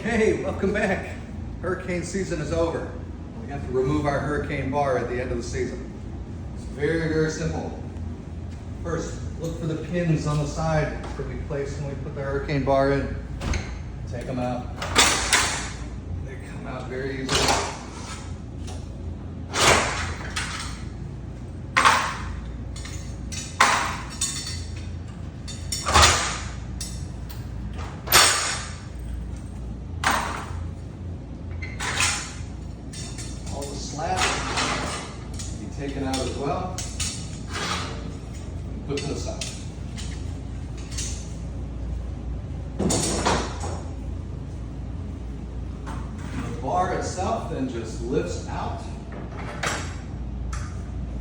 Okay, welcome back. Hurricane season is over. We have to remove our hurricane bar at the end of the season. It's very, very simple. First, look for the pins on the side that we placed when we put the hurricane bar in. Take them out. They come out very easily. All the slats be taken out as well and put to the side. The bar itself then just lifts out and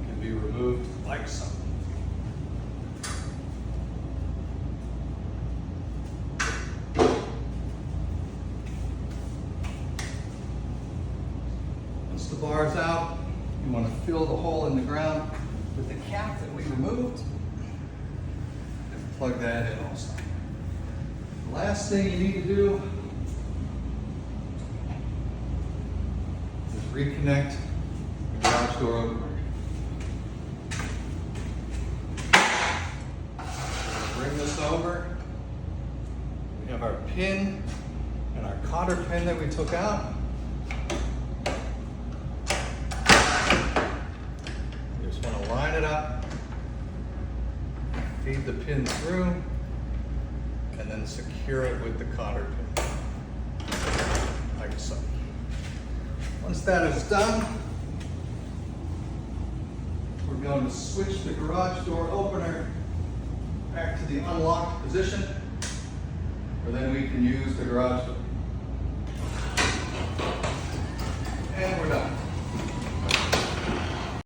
can be removed like so. Once the bar is out, you want to fill the hole in the ground with the cap that we removed and plug that in also. The last thing you need to do is reconnect the garage door opener. Bring this over. We have our pin and our cotter pin that we took out. You just want to line it up, feed the pin through, and then secure it with the cotter pin, like so. Once that is done, we're going to switch the garage door opener back to the unlocked position, where then we can use the garage door.